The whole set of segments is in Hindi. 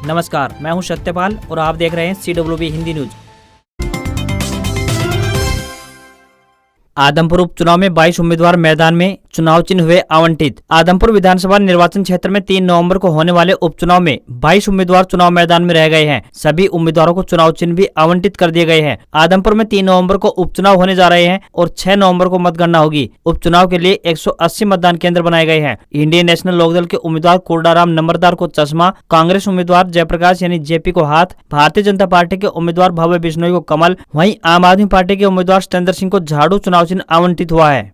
नमस्कार, मैं हूं सत्यपाल और आप देख रहे हैं CWB हिंदी न्यूज। आदमपुर उपचुनाव में 22 उम्मीदवार मैदान में, चुनाव चिन्ह हुए आवंटित। आदमपुर विधानसभा निर्वाचन क्षेत्र में 3 नवंबर को होने वाले उपचुनाव में 22 उम्मीदवार चुनाव मैदान में रह गए हैं। सभी उम्मीदवारों को चुनाव चिन्ह भी आवंटित कर दिए गए हैं। आदमपुर में 3 नवंबर को उपचुनाव होने जा रहे हैं और 6 नवंबर को मतगणना होगी। उपचुनाव के लिए 180 मतदान केंद्र बनाए गए हैं। इंडियन नेशनल लोकदल के उम्मीदवार कोडाराम नंबरदार को चश्मा, कांग्रेस उम्मीदवार जयप्रकाश यानी जेपी को हाथ, भारतीय जनता पार्टी के उम्मीदवार भव्य बिश्नोई को कमल, वहीं आम आदमी पार्टी के उम्मीदवार सतेंद्र सिंह को झाड़ू चुनाव चिन्ह आवंटित हुआ है।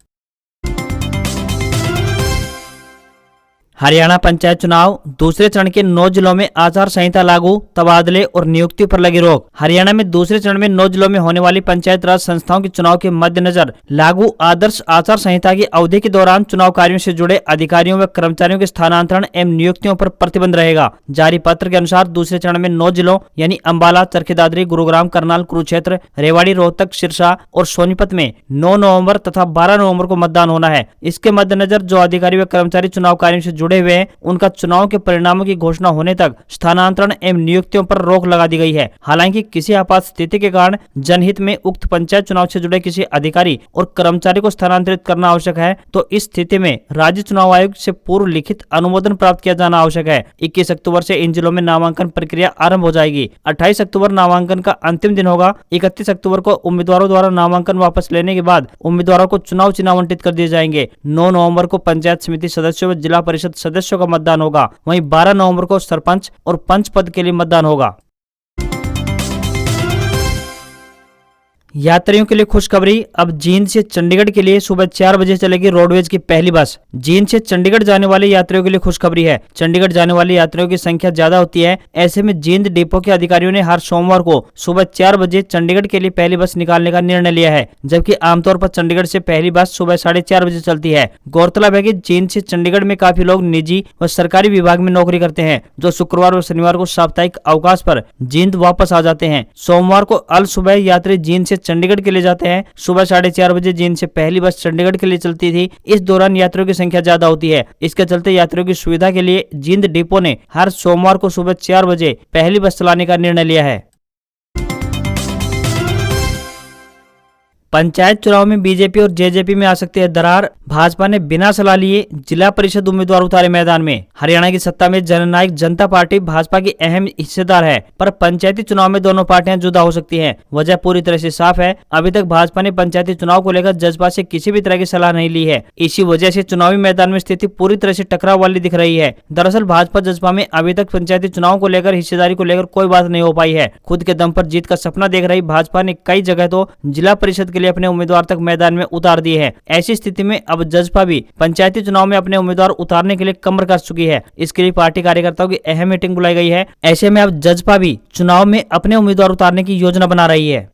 हरियाणा पंचायत चुनाव दूसरे चरण के 9 जिलों में आचार संहिता लागू, तबादले और नियुक्तियों पर लगी रोक। हरियाणा में दूसरे चरण में 9 जिलों में होने वाली पंचायत राज संस्थाओं के चुनाव के मद्देनजर लागू आदर्श आचार संहिता की अवधि के दौरान चुनाव कार्यों से जुड़े अधिकारियों व कर्मचारियों के स्थानांतरण एवं नियुक्तियों पर प्रतिबंध रहेगा। जारी पत्र के अनुसार दूसरे चरण में 9 जिलों यानी अम्बाला, चरखी दादरी, गुरुग्राम, करनाल, कुरुक्षेत्र, रेवाड़ी, रोहतक, सिरसा और सोनीपत में 9 नवंबर तथा 12 नवंबर को मतदान होना है। इसके मद्देनजर जो अधिकारी व कर्मचारी चुनाव कार्यों से जुड़े हुए हैं, उनका चुनाव के परिणामों की घोषणा होने तक स्थानांतरण एवं नियुक्तियों पर रोक लगा दी गई है। हालांकि किसी आपात स्थिति के कारण जनहित में उक्त पंचायत चुनाव से जुड़े किसी अधिकारी और कर्मचारी को स्थानांतरित करना आवश्यक है तो इस स्थिति में राज्य चुनाव आयोग से पूर्व लिखित अनुमोदन प्राप्त किया जाना आवश्यक है। 21 अक्टूबर से इन जिलों में नामांकन प्रक्रिया आरंभ हो जाएगी। 28 अक्टूबर नामांकन का अंतिम दिन होगा। 31 अक्टूबर को उम्मीदवारों द्वारा नामांकन वापस लेने के बाद उम्मीदवारों को चुनाव चिन्ह आवंटित कर दिए जाएंगे। 9 नवंबर को पंचायत समिति सदस्यों व जिला परिषद सदस्यों का मतदान होगा। वहीं 12 नवंबर को सरपंच और पंच पद के लिए मतदान होगा। यात्रियों के लिए खुशखबरी, अब जींद से चंडीगढ़ के लिए सुबह 4 बजे चलेगी रोडवेज की पहली बस। जींद से चंडीगढ़ जाने वाले यात्रियों के लिए खुशखबरी है। चंडीगढ़ जाने वाले यात्रियों की संख्या ज्यादा होती है। ऐसे में जींद डिपो के अधिकारियों ने हर सोमवार को सुबह 4 बजे चंडीगढ़ के लिए पहली बस निकालने का निर्णय लिया है, जबकि आमतौर पर चंडीगढ़ से पहली बस सुबह 4:30 बजे चलती है। गौरतलब है कि जींद से चंडीगढ़ में काफी लोग निजी व सरकारी विभाग में नौकरी करते हैं, जो शुक्रवार व शनिवार को साप्ताहिक अवकाश पर जींद वापस आ जाते हैं। सोमवार को अल सुबह यात्री जींद से चंडीगढ़ के लिए जाते हैं। सुबह 4:30 बजे जींद से पहली बस चंडीगढ़ के लिए चलती थी। इस दौरान यात्रियों की संख्या ज्यादा होती है। इसके चलते यात्रियों की सुविधा के लिए जींद डिपो ने हर सोमवार को सुबह 4 बजे पहली बस चलाने का निर्णय लिया है। पंचायत चुनाव में बीजेपी और जेजेपी में आ सकती है दरार। भाजपा ने बिना सलाह लिए जिला परिषद उम्मीदवार उतारे मैदान में। हरियाणा की सत्ता में जननायक जनता पार्टी भाजपा की अहम हिस्सेदार है, पर पंचायती चुनाव में दोनों पार्टियां जुदा हो सकती हैं। वजह पूरी तरह से साफ है। अभी तक भाजपा ने पंचायती चुनाव को लेकर जजपा से किसी भी तरह की सलाह नहीं ली है। इसी वजह से चुनावी मैदान में स्थिति पूरी तरह से टकराव वाली दिख रही है। दरअसल भाजपा जजपा में अभी तक पंचायती चुनाव को लेकर, हिस्सेदारी को लेकर कोई बात नहीं हो पाई है। खुद के दम पर जीत का सपना देख रही भाजपा ने कई जगह तो जिला परिषद के लिए अपने उम्मीदवार तक मैदान में उतार दिए हैं। ऐसी स्थिति में अब जजपा भी पंचायती चुनाव में अपने उम्मीदवार उतारने के लिए कमर कस चुकी है। इसके लिए पार्टी कार्यकर्ताओं की अहम मीटिंग बुलाई गई है। ऐसे में अब जजपा भी चुनाव में अपने उम्मीदवार उतारने की योजना बना रही है।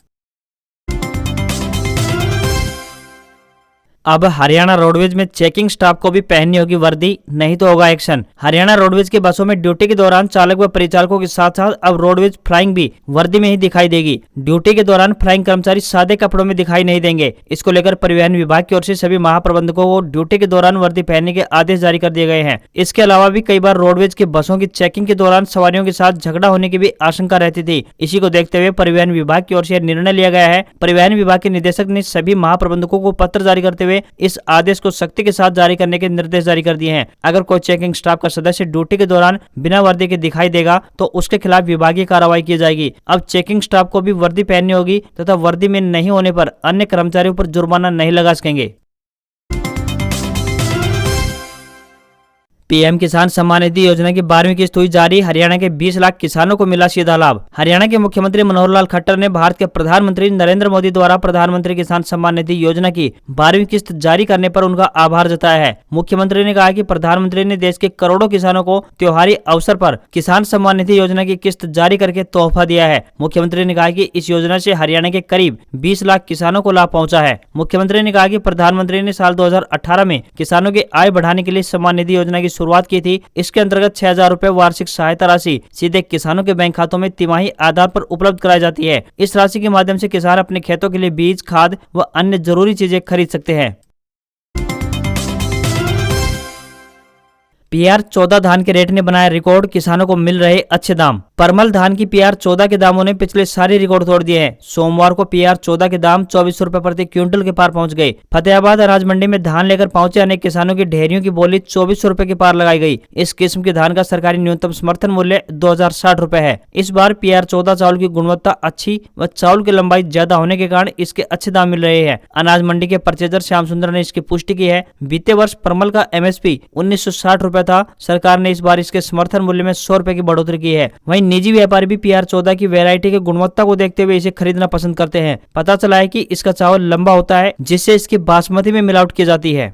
अब हरियाणा रोडवेज में चेकिंग स्टाफ को भी पहननी होगी वर्दी, नहीं तो होगा एक्शन। हरियाणा रोडवेज की बसों में ड्यूटी के दौरान चालक व परिचालकों के साथ साथ अब रोडवेज फ्लाइंग भी वर्दी में ही दिखाई देगी। ड्यूटी के दौरान फ्लाइंग कर्मचारी सादे कपड़ों में दिखाई नहीं देंगे। इसको लेकर परिवहन विभाग की ओर से सभी महाप्रबंधकों को ड्यूटी के दौरान वर्दी पहनने के आदेश जारी कर दिए गए हैं। इसके अलावा भी कई बार रोडवेज की बसों की चेकिंग के दौरान सवारियों के साथ झगड़ा होने की भी आशंका रहती थी। इसी को देखते हुए परिवहन विभाग की ओर से निर्णय लिया गया है। परिवहन विभाग के निदेशक ने सभी महाप्रबंधकों को पत्र जारी करते हुए इस आदेश को सख्ती के साथ जारी करने के निर्देश जारी कर दिए हैं। अगर कोई चेकिंग स्टाफ का सदस्य ड्यूटी के दौरान बिना वर्दी के दिखाई देगा तो उसके खिलाफ विभागीय कार्रवाई की जाएगी। अब चेकिंग स्टाफ को भी वर्दी पहननी होगी तथा वर्दी में नहीं होने पर अन्य कर्मचारियों पर जुर्माना नहीं लगा सकेंगे। पीएम किसान सम्मान निधि योजना की 12वीं किस्त हुई जारी। हरियाणा के 20 लाख किसानों को मिला सीधा लाभ। हरियाणा के मुख्यमंत्री मनोहर लाल खट्टर ने भारत के प्रधानमंत्री नरेंद्र मोदी द्वारा प्रधानमंत्री किसान सम्मान निधि योजना की 12वीं किस्त जारी करने पर उनका आभार जताया है। मुख्यमंत्री ने कहा कि प्रधानमंत्री ने देश के करोड़ों किसानों को त्योहारी अवसर पर किसान सम्मान निधि योजना की किस्त जारी करके तोहफा दिया है। मुख्यमंत्री ने कहा कि इस योजना से हरियाणा के करीब 20 लाख किसानों को लाभ पहुंचा है। मुख्यमंत्री ने कहा कि प्रधानमंत्री ने साल 2018 में किसानों की आय बढ़ाने के लिए सम्मान निधि योजना की शुरुआत की थी। इसके अंतर्गत 6,000 रुपए वार्षिक सहायता राशि सीधे किसानों के बैंक खातों में तिमाही आधार पर उपलब्ध कराई जाती है। इस राशि के माध्यम से किसान अपने खेतों के लिए बीज, खाद व अन्य जरूरी चीजें खरीद सकते हैं। PR-14 धान के रेट ने बनाया रिकॉर्ड, किसानों को मिल रहे अच्छे दाम। परमल धान की PR-14 के दामों ने पिछले सारे रिकॉर्ड तोड़ दिए हैं। सोमवार को PR-14 के दाम 2400 रुपए प्रति क्विंटल के पार पहुंच गए। फतेहाबाद अनाज मंडी में धान लेकर पहुंचे अनेक किसानों की ढेरियों की बोली 2400 रुपए के पार लगाई गई। इस किस्म के धान का सरकारी न्यूनतम समर्थन मूल्य 2060 रुपए है। इस बार PR-14 चावल की गुणवत्ता अच्छी व चावल की लंबाई ज्यादा होने के कारण इसके अच्छे दाम मिल रहे हैं। अनाज मंडी के परचेजर श्याम सुंदर ने इसकी पुष्टि की है। बीते वर्ष परमल का MSP 1960 रुपए था। सरकार ने इस बार इसके समर्थन मूल्य में 100 रुपए की बढ़ोतरी की है। वहीं निजी व्यापारी भी PR-14 की वैरायटी की गुणवत्ता को देखते हुए इसे खरीदना पसंद करते हैं। पता चला है कि इसका चावल लंबा होता है, जिससे इसकी बासमती में मिलावट की जाती है।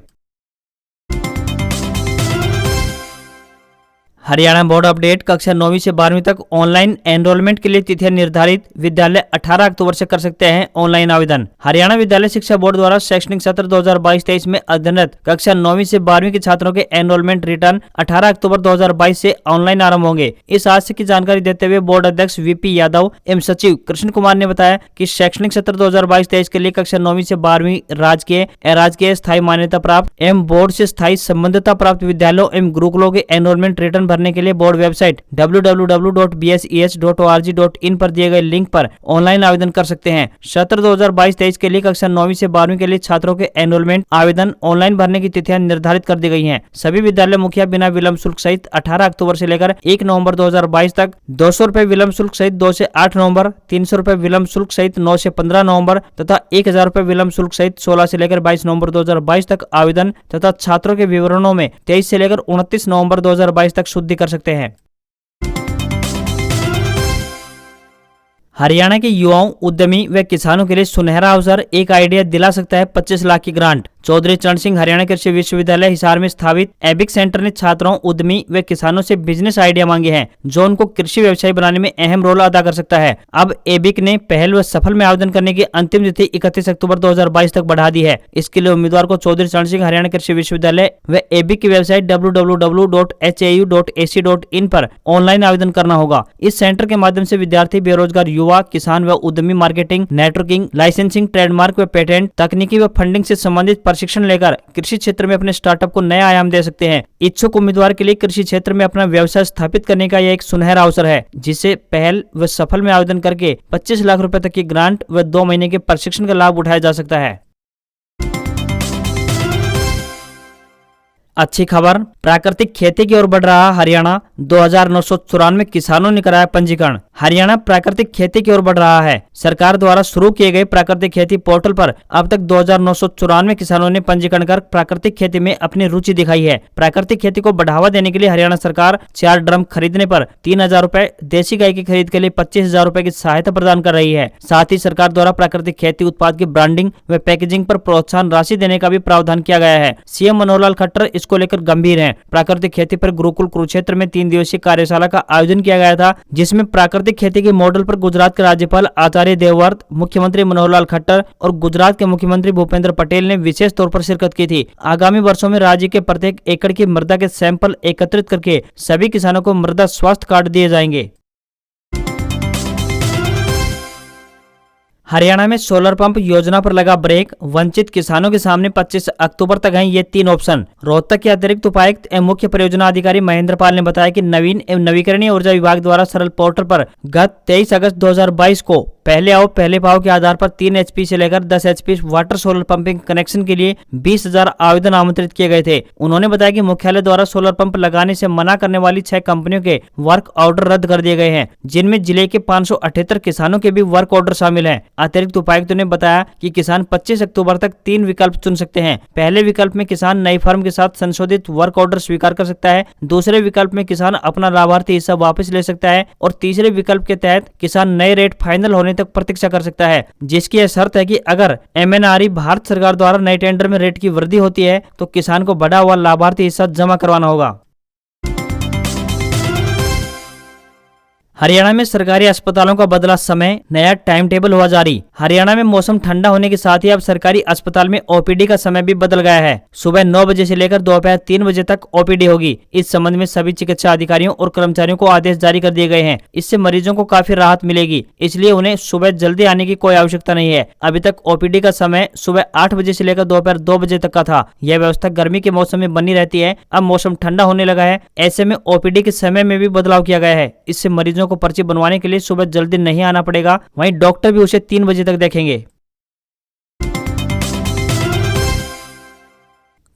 हरियाणा बोर्ड अपडेट, कक्षा 9वीं से 12वीं तक ऑनलाइन एनरोलमेंट के लिए तिथियां निर्धारित। विद्यालय 18 अक्टूबर से कर सकते हैं ऑनलाइन आवेदन। हरियाणा विद्यालय शिक्षा बोर्ड द्वारा शैक्षणिक सत्र 2022-23 में अध्ययनरत कक्षा 9वीं से 12वीं के छात्रों के एनरोलमेंट रिटर्न 18 अक्टूबर 2022 से ऑनलाइन आरंभ होंगे। इस आशय की जानकारी देते हुए बोर्ड अध्यक्ष VP यादव एवं सचिव कृष्ण कुमार ने बताया कि शैक्षणिक सत्र 2022-23 के लिए कक्षा 9वीं से 12वीं राजकीय, अराजकीय, स्थायी मान्यता प्राप्त एवं बोर्ड से स्थायी संबद्धता प्राप्त विद्यालयों एवं गुरुकुलों के एनरोलमेंट रिटर्न भरने के लिए बोर्ड वेबसाइट www.bses.org.in पर दिए गए लिंक पर ऑनलाइन आवेदन कर सकते हैं। सत्र 2022-23 के लिए कक्षा 9वीं से 12वीं के लिए छात्रों के एनरोलमेंट आवेदन ऑनलाइन भरने की तिथियां निर्धारित कर दी गई हैं। सभी विद्यालय मुखिया बिना विलंब शुल्क सहित 18 अक्टूबर से लेकर 1 नवंबर 2022 तक 200 रुपए विलंब शुल्क सहित 2 से 8 नवंबर, 300 रुपए विलंब शुल्क सहित 9 से 15 नवंबर तथा 1000 रुपए विलंब शुल्क सहित 16 से लेकर 22 नवंबर 2022 तक आवेदन तथा छात्रों के विवरणों में 23 से लेकर 29 नवंबर 2022 तक शुद्धि कर सकते हैं। हरियाणा के युवाओं, उद्यमी व किसानों के लिए सुनहरा अवसर, एक आइडिया दिला सकता है 25 लाख की ग्रांट। चौधरी चरण सिंह हरियाणा कृषि विश्वविद्यालय हिसार में स्थापित एबिक सेंटर ने छात्रों, उद्यमी व किसानों से बिजनेस आइडिया मांगे हैं जो उनको कृषि व्यवसाय बनाने में अहम रोल अदा कर सकता है। अब एबिक ने पहल व सफल में आवेदन करने की अंतिम तिथि 31 अक्टूबर 2022 तक बढ़ा दी है। इसके लिए उम्मीदवार को चौधरी चरण सिंह हरियाणा कृषि विश्वविद्यालय व एबिक की वेबसाइट www.hau.ac.in पर ऑनलाइन आवेदन करना होगा। इस सेंटर के माध्यम से विद्यार्थी, बेरोजगार युवा, किसान व उद्यमी मार्केटिंग, नेटवर्किंग, लाइसेंसिंग, ट्रेडमार्क व पेटेंट, तकनीकी व फंडिंग से संबंधित प्रशिक्षण लेकर कृषि क्षेत्र में अपने स्टार्टअप को नया आयाम दे सकते हैं। इच्छुक उम्मीदवार के लिए कृषि क्षेत्र में अपना व्यवसाय स्थापित करने का यह एक सुनहरा अवसर है, जिसे पहल व सफल में आवेदन करके 25 लाख रुपए तक की ग्रांट व 2 महीने के प्रशिक्षण का लाभ उठाया जा सकता है। अच्छी खबर, प्राकृतिक खेती की ओर बढ़ रहा हरियाणा। 2994 किसानों ने कराया पंजीकरण। हरियाणा प्राकृतिक खेती की ओर बढ़ रहा है। सरकार द्वारा शुरू किए गए प्राकृतिक खेती पोर्टल पर अब तक 2994 किसानों ने पंजीकरण कर प्राकृतिक खेती में अपनी रुचि दिखाई है। प्राकृतिक खेती को बढ़ावा देने के लिए हरियाणा सरकार 4 ड्रम खरीदने पर 3000 रुपए, देसी गाय की खरीद के लिए 25,000 रुपए की सहायता प्रदान कर रही है। साथ ही सरकार द्वारा प्राकृतिक खेती उत्पाद की ब्रांडिंग व पैकेजिंग पर प्रोत्साहन राशि देने का भी प्रावधान किया गया है। CM मनोहर लाल खट्टर इसको लेकर गंभीर हैं। प्राकृतिक खेती पर गुरुकुल कुरुक्षेत्र में 3 दिवसीय कार्यशाला का आयोजन किया गया था, जिसमें प्राकृतिक खेती के मॉडल पर गुजरात के राज्यपाल आचार्य देवव्रत, मुख्यमंत्री मनोहर लाल खट्टर और गुजरात के मुख्यमंत्री भूपेंद्र पटेल ने विशेष तौर पर शिरकत की थी। आगामी वर्षों में राज्य के प्रत्येक एकड़ की मृदा के सैंपल एकत्रित करके सभी किसानों को मृदा स्वास्थ्य कार्ड दिए जाएंगे। हरियाणा में सोलर पंप योजना पर लगा ब्रेक। वंचित किसानों के सामने 25 अक्टूबर तक हैं ये 3 ऑप्शन। रोहतक के अतिरिक्त उपायुक्त एवं मुख्य परियोजना अधिकारी महेंद्र पाल ने बताया कि नवीन एवं नवीकरणीय ऊर्जा विभाग द्वारा सरल पोर्टल पर गत 23 अगस्त 2022 को पहले आओ पहले पाओ के आधार पर 3 HP से लेकर 10 HP water solar pumping connection के लिए 20,000 आवेदन आमंत्रित किए गए थे। उन्होंने बताया कि मुख्यालय द्वारा सोलर पंप लगाने से मना करने वाली 6 कंपनियों के वर्क ऑर्डर रद्द कर दिए गए हैं, जिनमें जिले के 578 किसानों के भी वर्क ऑर्डर शामिल हैं। अतिरिक्त उपायुक्त ने बताया कि किसान 25 अक्टूबर तक 3 विकल्प चुन सकते हैं। पहले विकल्प में किसान नई फर्म के साथ संशोधित वर्क ऑर्डर स्वीकार कर सकता है। दूसरे विकल्प में किसान अपना लाभार्थी हिस्सा वापस ले सकता है और तीसरे विकल्प के तहत किसान नए रेट फाइनल होने तक प्रतीक्षा कर सकता है, जिसकी यह शर्त है कि अगर MNRE भारत सरकार द्वारा नए टेंडर में रेट की वृद्धि होती है तो किसान को बढ़ा हुआ लाभार्थी हिस्सा जमा करवाना होगा। हरियाणा में सरकारी अस्पतालों का बदला समय, नया टाइम टेबल हुआ जारी। हरियाणा में मौसम ठंडा होने के साथ ही अब सरकारी अस्पताल में ओपीडी का समय भी बदल गया है। सुबह 9 बजे से लेकर दोपहर 3 बजे तक ओपीडी होगी। इस संबंध में सभी चिकित्सा अधिकारियों और कर्मचारियों को आदेश जारी कर दिए गए हैं। इससे मरीजों को काफी राहत मिलेगी, इसलिए उन्हें सुबह जल्दी आने की कोई आवश्यकता नहीं है। अभी तक ओपीडी का समय सुबह 8 बजे से लेकर दोपहर 2 बजे तक का था। यह व्यवस्था गर्मी के मौसम में बनी रहती है। अब मौसम ठंडा होने लगा है, ऐसे में ओपीडी के समय में भी बदलाव किया गया है। इससे मरीजों को पर्ची बनवाने के लिए सुबह जल्दी नहीं आना पड़ेगा। वहीं डॉक्टर भी उसे 3 बजे तक देखेंगे।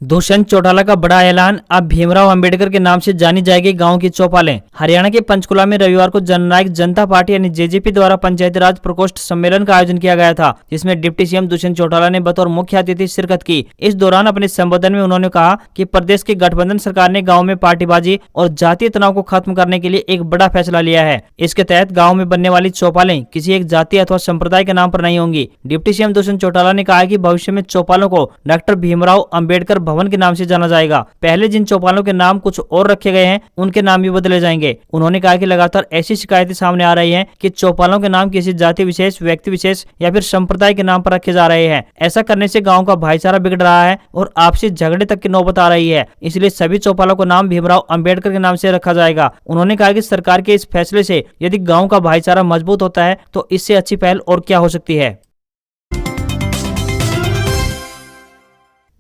दुष्यंत चौटाला का बड़ा ऐलान, अब भीमराव अंबेडकर के नाम से जानी जाएगी गांव की चौपालें। हरियाणा के पंचकुला में रविवार को जननायक जनता पार्टी यानी जेजेपी द्वारा पंचायती राज प्रकोष्ठ सम्मेलन का आयोजन किया गया था, जिसमें डिप्टी सीएम दुष्यंत चौटाला ने बतौर मुख्य अतिथि शिरकत की। इस दौरान अपने संबोधन में उन्होंने कहा कि प्रदेश की गठबंधन सरकार ने गाँव में पार्टीबाजी और जातीय तनाव को खत्म करने के लिए एक बड़ा फैसला लिया है। इसके तहत गाँव में बनने वाली चौपालें किसी एक जाति अथवा संप्रदाय के नाम पर नहीं होंगी। डिप्टी सीएम दुष्यंत चौटाला ने कहा कि भविष्य में चौपालों को डॉक्टर भीमराव अंबेडकर भवन के नाम से जाना जाएगा। पहले जिन चौपालों के नाम कुछ और रखे गए हैं, उनके नाम भी बदले जाएंगे। उन्होंने कहा कि लगातार ऐसी शिकायतें सामने आ रही हैं कि चौपालों के नाम किसी जाति विशेष, व्यक्ति विशेष या फिर संप्रदाय के नाम पर रखे जा रहे हैं। ऐसा करने से गांव का भाईचारा बिगड़ रहा है और आपसी झगड़े तक की नौबत आ रही है। इसलिए सभी चौपालों को नाम भीमराव अंबेडकर के नाम से रखा जाएगा। उन्होंने कहा कि सरकार के इस फैसले से यदि गाँव का भाईचारा मजबूत होता है तो इससे अच्छी पहल और क्या हो सकती है।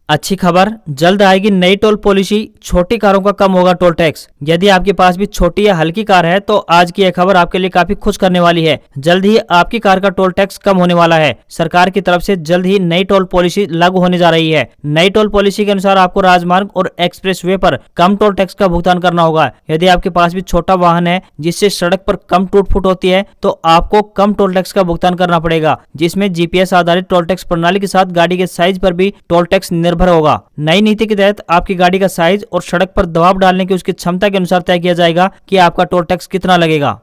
अच्छी खबर, जल्द आएगी नई टोल पॉलिसी, छोटी कारों का कम होगा टोल टैक्स। यदि आपके पास भी छोटी या हल्की कार है तो आज की यह खबर आपके लिए काफी खुश करने वाली है। जल्द ही आपकी कार का टोल टैक्स कम होने वाला है। सरकार की तरफ से जल्द ही नई टोल पॉलिसी लागू होने जा रही है। नई टोल पॉलिसी के अनुसार आपको राजमार्ग और एक्सप्रेसवे पर कम टोल टैक्स का भुगतान करना होगा। यदि आपके पास भी छोटा वाहन है जिससे सड़क पर कम टूट फूट होती है तो आपको कम टोल टैक्स का भुगतान करना पड़ेगा, जिसमें जीपीएस आधारित टोल टैक्स प्रणाली के साथ गाड़ी के साइज पर भी टोल टैक्स निर्भर होगा। नई नीति के तहत आपकी गाड़ी का साइज और सड़क पर दबाव डालने की उसकी क्षमता के अनुसार तय किया जाएगा कि आपका टोल टैक्स कितना लगेगा।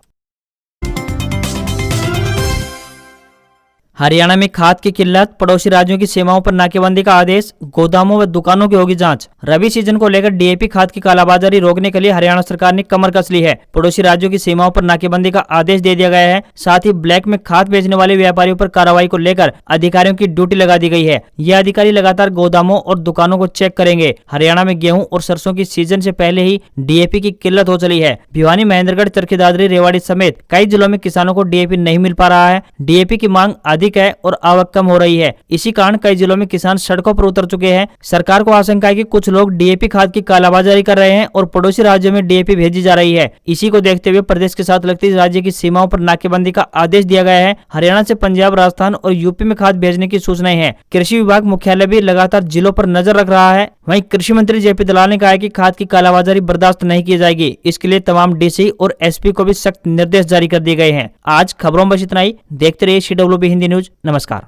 हरियाणा में खाद की किल्लत, पड़ोसी राज्यों की सीमाओं पर नाकेबंदी का आदेश, गोदामों व दुकानों की होगी जांच। रबी सीजन को लेकर डीएपी खाद की कालाबाजारी रोकने के लिए हरियाणा सरकार ने कमर कस ली है। पड़ोसी राज्यों की सीमाओं पर नाकेबंदी का आदेश दे दिया गया है। साथ ही ब्लैक में खाद बेचने वाले व्यापारियों पर कार्रवाई को लेकर अधिकारियों की ड्यूटी लगा दी गई है। ये अधिकारी लगातार गोदामों और दुकानों को चेक करेंगे। हरियाणा में गेहूं और सरसों की सीजन से पहले ही डीएपी की किल्लत हो चली है। भिवानी, महेंद्रगढ़, चरखी दादरी, रेवाड़ी समेत कई जिलों में किसानों को डीएपी नहीं मिल पा रहा है। डीएपी की मांग अधिक है और आवक कम हो रही है। इसी कारण कई जिलों में किसान सड़कों पर उतर चुके हैं। सरकार को आशंका है कि कुछ लोग डीएपी खाद की कालाबाजारी कर रहे हैं और पड़ोसी राज्यों में डीएपी भेजी जा रही है। इसी को देखते हुए प्रदेश के साथ लगती राज्य की सीमाओं पर नाकेबंदी का आदेश दिया गया है। हरियाणा से पंजाब, राजस्थान और यूपी में खाद भेजने की सूचनाएं हैं। कृषि विभाग मुख्यालय भी लगातार जिलों पर नजर रख रहा है। वहीं कृषि मंत्री जेपी दलाल ने कहा है कि खाद की कालाबाजारी बर्दाश्त नहीं की जाएगी। इसके लिए तमाम डीसी और एसपी को भी सख्त निर्देश जारी कर दिए गए हैं। आज खबरों में बस इतना ही। देखते रहिए CWB हिंदी न्यूज। नमस्कार।